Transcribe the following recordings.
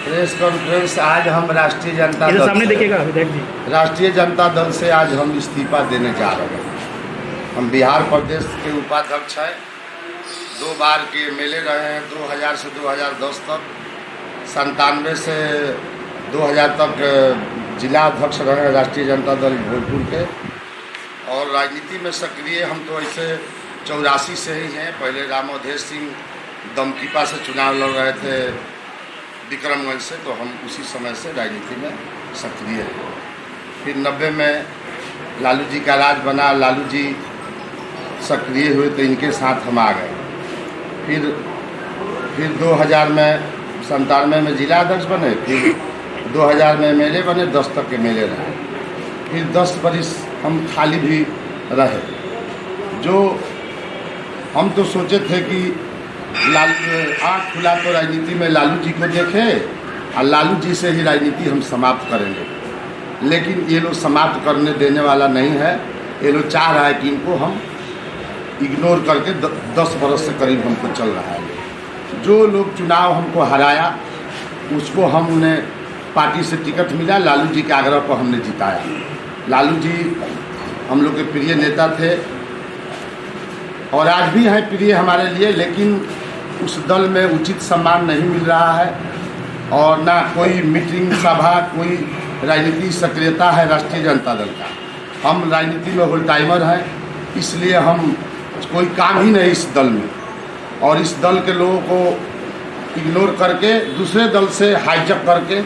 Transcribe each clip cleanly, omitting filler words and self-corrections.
Press conference आज हम राष्ट्रीय जनता दल सामने से देखिएगा विधायक जी। राष्ट्रीय जनता दल से आज हम इस्तीफा देने जा रहे हैं। हम बिहार प्रदेश के उपाध्यक्ष हैं, 2 बार के एमएलए रहे हैं, 2000 से 2010 तक, 97 से 2000 तक जिला अध्यक्ष रहे हैं राष्ट्रीय जनता दल भोजपुर के। और राजनीति में सक्रिय हम तो ऐसे 84 से ही हैं। पहले राम अवधेश सिंह दमकीपा से चुनाव लड़ रहे थे विक्रमगंज से, तो हम उसी समय से राजनीति में सक्रिय हैं। फिर 90 में लालू जी का राज बना, लालू जी सक्रिय हुए तो इनके साथ हम आ गए। फिर 2000 में 97 में जिला अध्यक्ष बने, फिर 2000 में एमएलए बने, 10 तक एमएलए रहे। फिर 10 बरिस हम खाली भी रहे। जो हम तो सोचे थे कि आँख खुला तो राजनीति में लालू जी को देखें और लालू जी से ही राजनीति हम समाप्त करेंगे, लेकिन ये लोग समाप्त करने देने वाला नहीं है। ये लोग चाह रहा है कि इनको हम इग्नोर करके 10 बरस से करीब हमको चल रहा है। जो लोग चुनाव हमको हराया उसको हमने पार्टी से टिकट मिला, लालू जी के आग्रह पर हमने जिताया। लालू जी हम लोग के प्रिय नेता थे और आज भी हैं प्रिय हमारे लिए, लेकिन उस दल में उचित सम्मान नहीं मिल रहा है और ना कोई मीटिंग सभा, कोई राजनीतिक सक्रियता है राष्ट्रीय जनता दल का। हम राजनीति में होल टाइमर हैं, इसलिए हम कोई काम ही नहीं इस दल में, और इस दल के लोगों को इग्नोर करके दूसरे दल से हाईजैक करके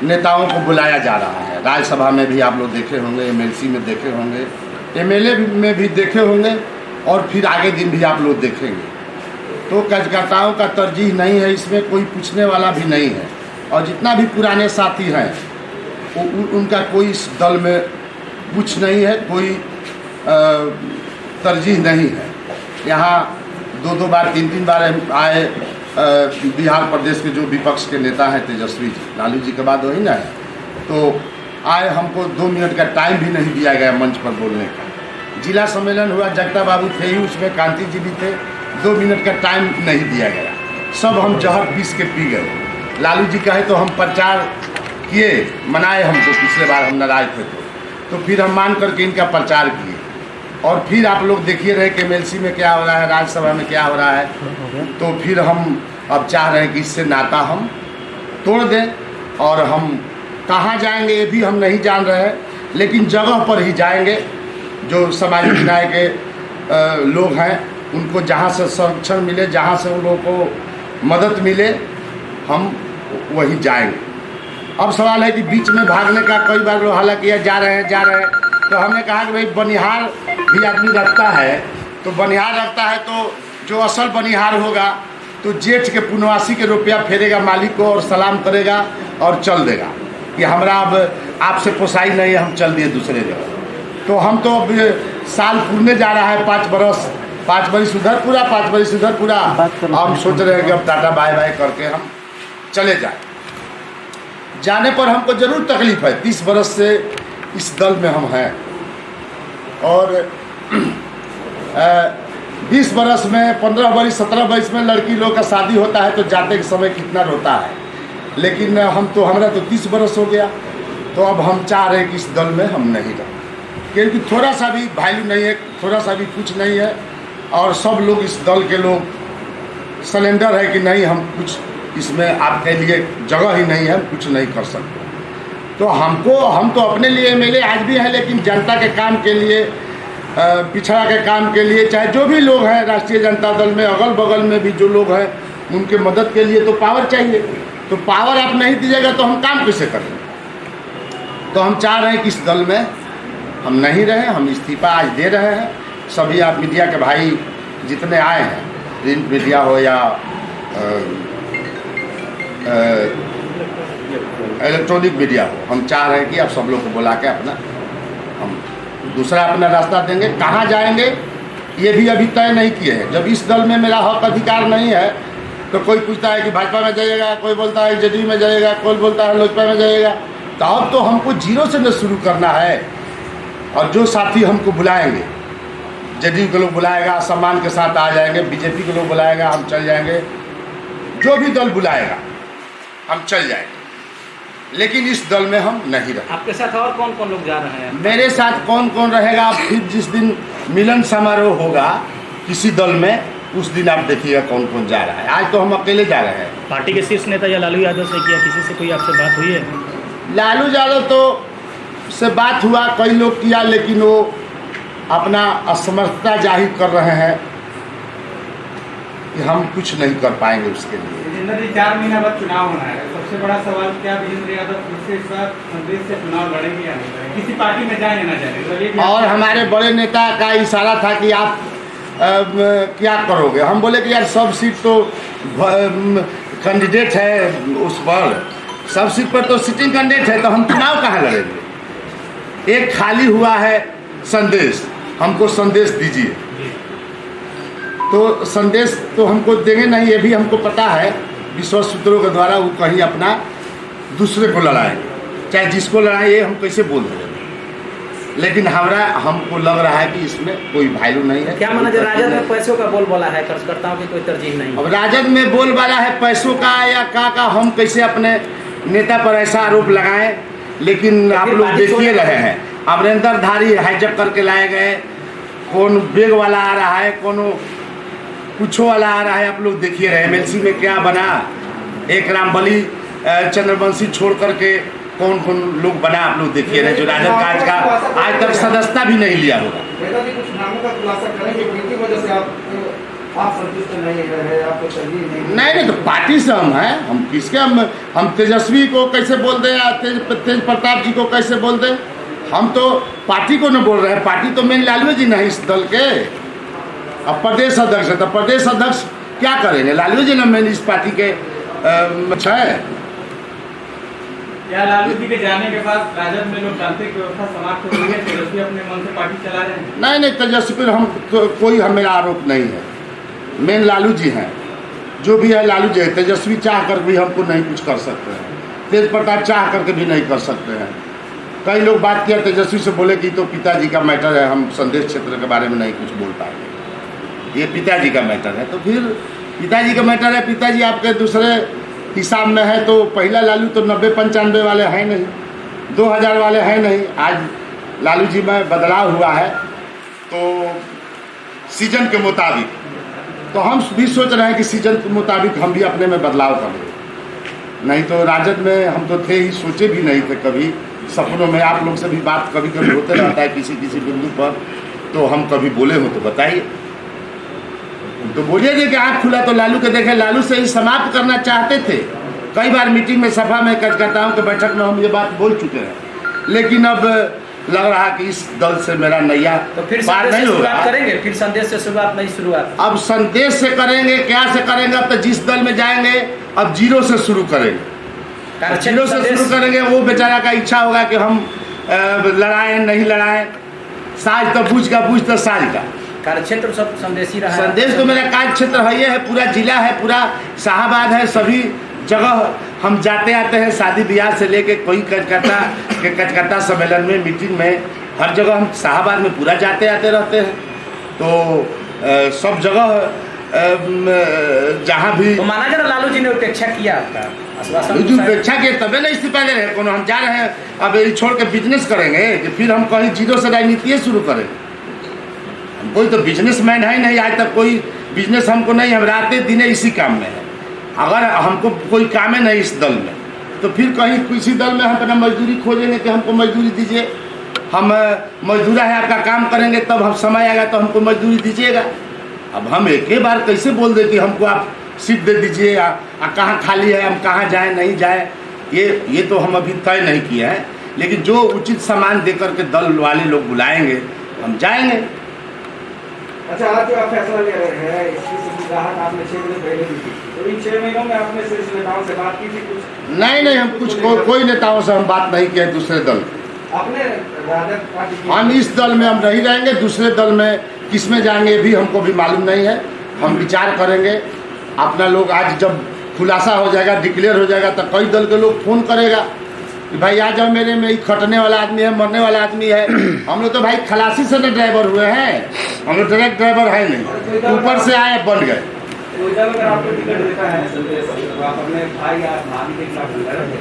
नेताओं को बुलाया जा रहा है। राज्यसभा में भी आप लोग देखे होंगे, एमएलसी में देखे होंगे, एमएलए में भी देखे होंगे और फिर आगे दिन भी आप लोग देखेंगे। तो कार्यकर्ताओं का तरजीह नहीं है, इसमें कोई पूछने वाला भी नहीं है। और जितना भी पुराने साथी हैं उनका कोई इस दल में कुछ नहीं है, कोई तरजीह नहीं है। यहाँ 2 बार 3 बार आए बिहार प्रदेश के जो विपक्ष के नेता हैं तेजस्वी जी, लालू जी के बाद वही ना है, तो आए, हमको 2 मिनट का टाइम भी नहीं दिया गया मंच पर बोलने का। जिला सम्मेलन हुआ, जगता बाबू थे ही उसमें, कांति जी भी थे, 2 मिनट का टाइम नहीं दिया गया। सब हम जहर पीस के पी गए। लालू जी कहे तो हम प्रचार किए, मनाए हमको, पिछले बार हम नाराज थे तो फिर हम मान करके इनका प्रचार किए। और फिर आप लोग देखिए रहे कि एमएलसी में क्या हो रहा है, राज्यसभा में क्या हो रहा है। तो फिर हम अब चाह रहे हैं कि इससे नाता हम तोड़ दें और हम कहाँ जाएंगे ये भी हम नहीं जान रहे हैं, लेकिन जगह पर ही जाएंगे। जो सामाजिक न्याय के लोग हैं उनको जहाँ से संरक्षण मिले, जहाँ से उन लोगों को मदद मिले, हम वहीं जाएंगे। अब सवाल है कि बीच में भागने का कई बार लोग हल्ला किया, जा रहे हैं, तो हमने कहा कि भाई बनिहार भी आदमी रखता है, तो बनिहार रखता है तो जो असल बनिहार होगा तो जेठ के पुनवासी के रुपया फेरेगा मालिक को और सलाम करेगा और चल देगा कि हमरा अब आपसे पोसाई नहीं है, हम चल दिए दूसरे जगह। तो हम तो अब साल पूरने जा रहा है 5 बरस, 5 बरिस उधर पूरा, 5 बरिस उधर पूरा। हम सोच रहे हैं कि अब टाटा बाय बाय करके हम चले जाए। जाने पर हमको ज़रूर तकलीफ़ है, 30 बरस से इस दल में हम हैं और 20 बरस में, 15 बरिस, 17 बरिस में लड़की लोग का शादी होता है तो जाते के समय कितना रोता है। लेकिन हमारा तो 30 बरस हो गया, तो अब हम चाह रहे हैं कि इस दल में हम नहीं रहें, क्योंकि थोड़ा सा भी वैल्यू नहीं है, थोड़ा सा भी कुछ नहीं है। और सब लोग इस दल के लोग सिलेंडर है कि नहीं, हम कुछ इसमें आपके लिए जगह ही नहीं है, हम कुछ नहीं कर सकते। तो हम तो अपने लिए एमएलए आज भी हैं, लेकिन जनता के काम के लिए, पिछड़ा के काम के लिए, चाहे जो भी लोग हैं राष्ट्रीय जनता दल में, अगल बगल में भी जो लोग हैं उनके मदद के लिए तो पावर चाहिए। तो पावर आप नहीं दीजिएगा तो हम काम कैसे करेंगे? तो हम चाह रहे हैं कि इस दल में हम नहीं रहें, हम इस्तीफा आज दे रहे हैं। सभी आप मीडिया के भाई जितने आए हैं, प्रिंट मीडिया हो या इलेक्ट्रॉनिक मीडिया हो, हम चाह रहे हैं कि आप सब लोग को बुला के अपना हम दूसरा अपना रास्ता देंगे। कहाँ जाएंगे ये भी अभी तय नहीं किए हैं। जब इस दल में मेरा हक अधिकार नहीं है तो कोई पूछता है कि भाजपा में जाइएगा, कोई बोलता है जेडीयू में जाइएगा, कोई बोलता है लोजपा में जाइएगा। तो अब तो हमको जीरो से न शुरू करना है। और जो साथी हमको बुलाएंगे, जेडीयू के लोग बुलाएगा सम्मान के साथ आ जाएंगे, बीजेपी के लोग बुलाएगा हम चल जाएंगे, जो भी दल बुलाएगा हम चल जाएंगे, लेकिन इस दल में हम नहीं रहेंगे। आपके साथ और कौन कौन लोग जा रहे हैं? मेरे साथ कौन कौन रहेगा, फिर जिस दिन मिलन समारोह होगा किसी दल में, उस दिन आप देखिएगा कौन कौन जा रहा है। आज तो हम अकेले जा रहे हैं। पार्टी के शीर्ष नेता या लालू यादव से किया, किसी से कोई आपसे बात हुई है? लालू यादव तो से बात हुआ, कई लोग किया, लेकिन वो अपना असमर्थता जाहिर कर रहे हैं कि हम कुछ नहीं कर पाएंगे उसके लिए। विजेंद्र जी, 4 महीना बाद चुनाव होना है, सबसे बड़ा सवाल क्या विजेंद्र यादव फिर से इस बार संदेश से चुनाव लड़ेंगे या नहीं लड़ेंगे? किसी पार्टी में जाए या ना जाए? और हमारे बड़े नेता का इशारा था कि आप क्या करोगे। हम बोले कि यार सब सीट तो कैंडिडेट है, उस पर सब सीट पर तो सिटिंग कैंडिडेट है, तो हम चुनाव कहाँ लड़ेंगे। एक खाली हुआ है संदेश, हमको संदेश दीजिए। तो संदेश तो हमको देंगे नहीं, ये भी हमको पता है। विश्वास सूत्रों के द्वारा वो कहीं अपना दूसरे को लड़ाएंगे, चाहे जिसको लड़ाए, ये हम कैसे बोल देंगे। लेकिन हमको लग रहा है कि इसमें कोई वैल्यू नहीं है। क्या माना जाए, राजद में पैसों का बोलबाला है, कार्यकर्ताओं की कोई तरजीह नहीं? अब राजद में बोलबाला है पैसों का या का हम कैसे अपने नेता पर ऐसा आरोप लगाएं। लेकिन आप लोग देखिए रहे हैं, अमरिंदरधारी हाईजैक करके लाए गए, कौन बेग वाला आ रहा है, कौन कुछो वाला आ रहा है, आप लोग देखिए रहे। एमएलसी में क्या बना, एक रामबली चंद्रवंशी छोड़ करके कौन कौन लोग बना, आप लोग देखिए रहे। जो राजद का आज तक सदस्यता भी नहीं लिया होगा। कुछ नामों का खुलासा करेंगे, किनकी वजह से आप संतुष्ट नहीं रहे, आपको तरजीह नहीं तो पार्टी से हम हैं, हम किसके हम तेजस्वी को कैसे बोल दें या तेज प्रताप जी को कैसे बोल दें। हम तो पार्टी को न बोल रहे हैं, पार्टी तो मेन लालू जी नहीं इस दल के। अब प्रदेश अध्यक्ष है तो प्रदेश अध्यक्ष क्या करेंगे, लालू जी न मेन इस पार्टी के है। क्या लालू जी के जाने के बाद राजद में लोग जानते कि व्यवस्था समाप्त हो गई है, तेजस्वी अपने मन से पार्टी चला रहे हैं? नहीं तेजस्वी पर हम तो कोई मेरा आरोप नहीं है। मेन लालू जी हैं, जो भी है लालू जी है। तेजस्वी चाह कर भी हमको नहीं कुछ कर सकते हैं, तेज प्रताप चाह करके भी नहीं कर सकते हैं। कई लोग बात किया तेजस्वी से, बोले कि तो पिताजी का मैटर है, हम संदेश क्षेत्र के बारे में नहीं कुछ बोल पाएंगे, ये पिताजी का मैटर है। तो फिर पिताजी का मैटर है, पिताजी आपके दूसरे हिसाब में है, तो पहला लालू तो 90-95 वाले हैं नहीं, 2000 वाले हैं नहीं। आज लालू जी में बदलाव हुआ है तो सीजन के मुताबिक, तो हम भी सोच रहे हैं कि सीजन के मुताबिक हम भी अपने में बदलाव करें। नहीं तो राजद में हम तो थे ही, सोचे भी नहीं थे कभी सपनों में। आप लोग से भी बात कभी कभी होते रहता है किसी बिंदु पर, तो हम कभी बोले हो तो बताइए, तो बोलिए कि आँख खुला तो लालू के देखे। लालू से ही समाप्त करना चाहते थे, कई बार मीटिंग में, सभा में, कार्यकर्ताओं के बैठक में हम ये बात बोल चुके हैं। लेकिन अब लग रहा कि इस दल से मेरा नैया तो फिर पार नहीं होगा। करेंगे, फिर संदेश से शुरुआत नहीं शुरुआत। अब संदेश से करेंगे, क्या से करेंगे। अब तो जिस दल में जाएंगे अब जीरो से शुरू करेंगे, जीरो से शुरू करेंगे। वो बेचारा का इच्छा होगा कि हम लड़ाएं नहीं लड़ाएं, साज तो बूझ तो साज का कार्यक्षेत्र सब संदेशी रहा। संदेश तो मेरा कार्य क्षेत्र है, ये है, पूरा जिला है, पूरा शाहबाद है, सभी जगह हम जाते आते हैं। शादी ब्याह से लेके कोई कार्यकर्ता सम्मेलन में, मीटिंग में, हर जगह हम शाहबाद में पूरा जाते आते रहते हैं। तो सब जगह जहाँ भी तो माना जरा लालू जी ने उपेक्षा किया आपका, उपेक्षा किए तबे ना इस्तीफा दे रहे हैं। हम जा रहे हैं, अब ये छोड़ के बिजनेस करेंगे कि फिर हम कहीं जीरो से राजनीति शुरू करेंगे। कोई तो बिजनेसमैन है नहीं, आज तक कोई बिजनेस हमको नहीं, हम रातें दिने इसी काम में है। अगर हमको कोई काम है नहीं इस दल में, तो फिर कहीं किसी दल में हम अपना मजदूरी खोजेंगे कि हमको मजदूरी दीजिए। हम मजदूरा है, आपका काम करेंगे, तब हम समय आएगा तो हमको मजदूरी दीजिएगा। अब हम एक ही बार कैसे बोल दे कि हमको आप सीट दे दीजिए, कहाँ खाली है, हम कहाँ जाए नहीं जाए, ये तो हम अभी तय नहीं किए हैं। लेकिन जो उचित सामान दे करके दल वाले लोग बुलाएंगे हम जाएंगे। अच्छा, आज जो आप फैसला ले रहे हैं, इसकी राहत आपने 6 महीने पहले दी थी, तो इन 6 महीनों में आपने शीर्ष नेताओं से बात की थी कुछ? नहीं हम कुछ कोई नेताओं से हम बात नहीं किए। दूसरे दल आपने राजद पार्टी, हम इस दल में हम नहीं रहेंगे, दूसरे दल में किस में जाएंगे भी हमको भी मालूम नहीं है। हम विचार करेंगे अपना। लोग आज जब खुलासा हो जाएगा, डिक्लेयर हो जाएगा, तो कई दल के लोग फोन करेगा कि भाई आ जाओ, मेरे में खटने वाला आदमी है, मरने वाला आदमी है। हम लोग तो भाई खलासी से न ड्राइवर हुए हैं, हम लोग डायरेक्ट ड्राइवर है नहीं, ऊपर से आए बन गए। तो जब अगर आपको टिकट देता है तो आप अपने भाई या भाभी के खिलाफ लड़ेंगे?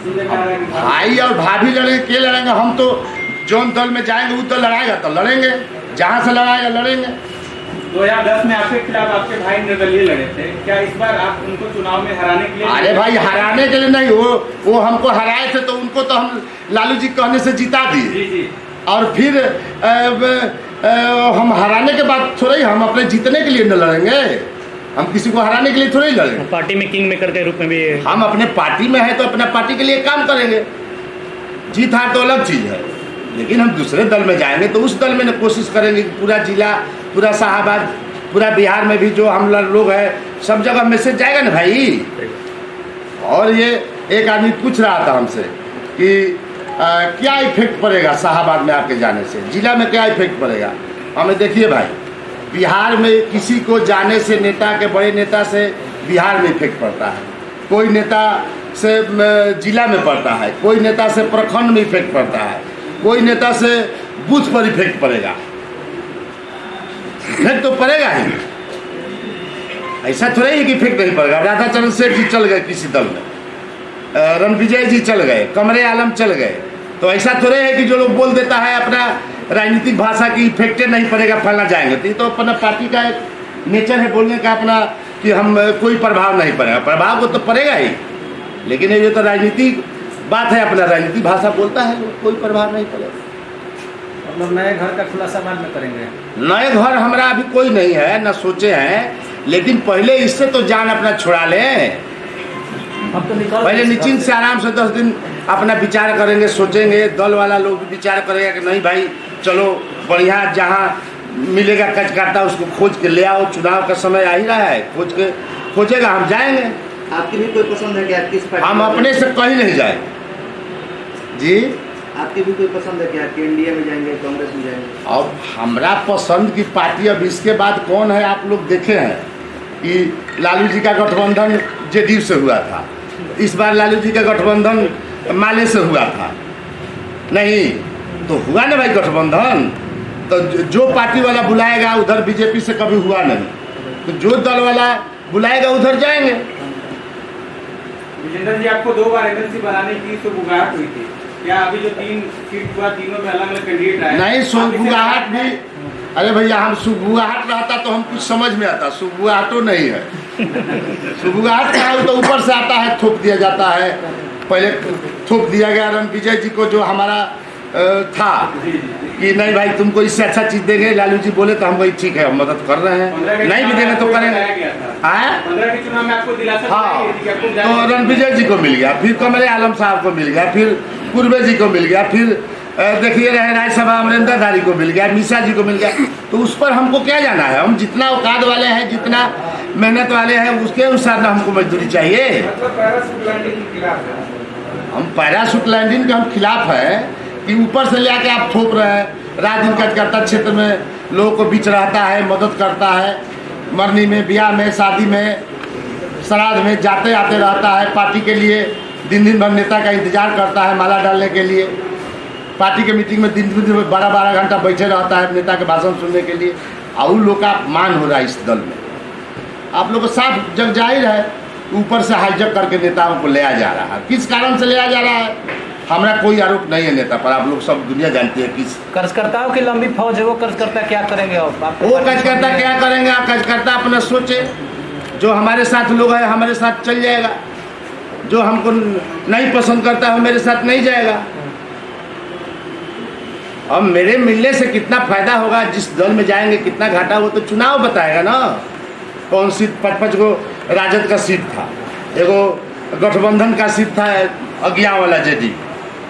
सुनने में आ रहा है कि भाई और भाभी लड़ेंगे, के लड़ेंगे? हम तो जोन दल में जाएंगे वो तो लड़ाएगा तो लड़ेंगे, जहाँ से लड़ाएगा लड़ेंगे। 2010 में आपके खिलाफ आपके भाई निर्दलीय लड़े थे, क्या इस बार आप उनको चुनाव में हराने के लिए? अरे भाई हराने के लिए नहीं, वो हमको हराए थे तो उनको तो हम लालू जी कहने से जिता दिए। जी जी। और फिर हम हराने के बाद थोड़ा ही हम अपने जीतने के लिए न लड़ेंगे, हम किसी को हराने के लिए थोड़ा ही लड़ेंगे। पार्टी में किंग मेकर के रूप में भी हम अपने पार्टी में है तो अपना पार्टी के लिए काम करेंगे, जीत हार तो अलग चीज़ है। लेकिन हम दूसरे दल में जाएंगे तो उस दल में न कोशिश करेंगे कि पूरा जिला, पूरा शाहाबाद, पूरा बिहार में भी जो हम लोग हैं सब जगह मैसेज जाएगा ना भाई। और ये एक आदमी पूछ रहा था हमसे कि क्या इफेक्ट पड़ेगा शाहाबाद में आपके जाने से, जिला में क्या इफेक्ट पड़ेगा। हमें देखिए भाई, बिहार में किसी को जाने से, नेता के बड़े नेता से बिहार में इफेक्ट पड़ता है, कोई नेता से जिला में पड़ता है, कोई नेता से प्रखंड में इफेक्ट पड़ता है, कोई नेता से बूथ पर इफेक्ट पड़ेगा। इफेक्ट तो पड़ेगा ही, ऐसा थोड़ा ही कि इफेक्ट नहीं पड़ेगा। राधाचरण सेठ जी चल गए किसी दल में, रणविजय जी चल गए, कमरे आलम चल गए, तो ऐसा थोड़े है कि जो लोग बोल देता है अपना राजनीतिक भाषा की इफेक्ट नहीं पड़ेगा फलना जाएंगे, तो ये तो अपना पार्टी का एक नेचर है बोलने का अपना कि हम कोई प्रभाव नहीं पड़ेगा। प्रभाव को तो पड़ेगा ही, लेकिन ये तो राजनीतिक बात है, अपना राजनीतिक भाषा बोलता है, कोई प्रभाव नहीं पड़ेगा। मतलब नए घर का खुलासा बाद में करेंगे? नए घर हमारा अभी कोई नहीं है, न सोचे हैं, लेकिन पहले इससे तो जान अपना छुड़ा लें। अब तो निकल पहले निश्चिंत से आराम से 10 दिन अपना विचार करेंगे, सोचेंगे, दल वाला लोग भी विचार करेगा कि नहीं भाई चलो बढ़िया, जहाँ मिलेगा कचकाता उसको खोज के ले आओ। चुनाव का समय आ ही रहा है, खोजेगा, हम जाएंगे। आपकी भी कोई पसंद है कि आप किस पार्टी? हम अपने से कहीं नहीं जाए जी। आपकी भी कोई पसंद है कि आप एनडीए में जाएंगे, कांग्रेस में जाएंगे? अब हमरा पसंद की पार्टी अब इसके बाद कौन है, आप लोग देखे हैं कि लालू जी का गठबंधन जेडीयू से हुआ था, इस बार लालू जी का गठबंधन माले से हुआ था, नहीं तो हुआ ना भाई गठबंधन। तो जो पार्टी वाला बुलाएगा उधर, बीजेपी से कभी हुआ नहीं, तो जो दल वाला बुलाएगा उधर जाएंगे। विजेंद्र जी, आपको 2 बार एमएलसी बनाने की शुभकामनाएं हुई थी, क्या अभी जो 3 सीट हुआ तीनों में अलग अलग कैंडिडेट आए? नहीं, शुभकामनाएं भी, अरे भैया हम शुभकामनाएं रहता तो हम कुछ समझ में आता, शुभकामनाएं तो नहीं है। शुभकामनाएं का है तो ऊपर से आता है, थोप दिया जाता है। पहले थोप दिया गया रणविजय जी को, जो हमारा था कि नहीं भाई तुमको इससे अच्छा चीज देंगे, लालू जी बोले तो हम वही ठीक है, हम मदद कर रहे हैं, नहीं भी देंगे तो करेंगे। 15 के चुनाव में आपको दिलासा हाँ, तो रणविजय जी को मिल गया, फिर कमरे आलम साहब को मिल गया, फिर पूर्वे जी को मिल गया, फिर देखिए रहे राज्यसभा अमरिंदर धारी को मिल गया, मिश्रा जी को मिल गया। तो उस पर हमको क्या जाना है, हम जितना औकात वाले हैं, जितना मेहनत वाले हैं, उसके अनुसार ना हमको मजदूरी चाहिए। हम पैराशूट लैंडिंग के हम खिलाफ है कि ऊपर से ले आके आप थोप रहे हैं। रात दिन करता क्षेत्र में लोगों को बीच रहता है, मदद करता है, मरनी में, ब्याह में, शादी में, श्राद्ध में जाते आते रहता है। पार्टी के लिए दिन भर नेता का इंतजार करता है माला डालने के लिए। पार्टी के मीटिंग में दिन 12-12 घंटा बैठे रहता है नेता के भाषण सुनने के लिए। और उन लोग का मान हो रहा है इस दल में। आप लोग को साफ जग जाहिर है, ऊपर से हाईजैक करके नेताओं को लिया जा रहा है। किस कारण से लिया जा रहा है, हमारा कोई आरोप नहीं है नेता पर, आप लोग सब दुनिया जानती है। किस कर्जकर्ताओं की लंबी फौज है, वो कर्जकर्ता क्या करेंगे? वो कर्जकर्ता क्या करेंगे, आप कर्जकर्ता अपना सोचे। जो हमारे साथ लोग हैं हमारे साथ चल जाएगा, जो हमको नहीं पसंद करता है मेरे साथ नहीं जाएगा। अब मेरे मिलने से कितना फायदा होगा, जिस दल में जाएंगे कितना घाटा, वो तो चुनाव बताएगा ना। कौन सीट, 5-5 को राजद का सीट था, एगो गठबंधन का सीट था अज्ञा वाला जेडी।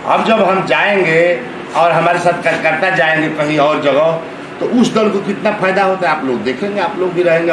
अब जब हम जाएंगे और हमारे साथ कार्यकर्ता जाएंगे कहीं और जगह, तो उस दल को कितना फायदा होता है आप लोग देखेंगे, आप लोग भी रहेंगे।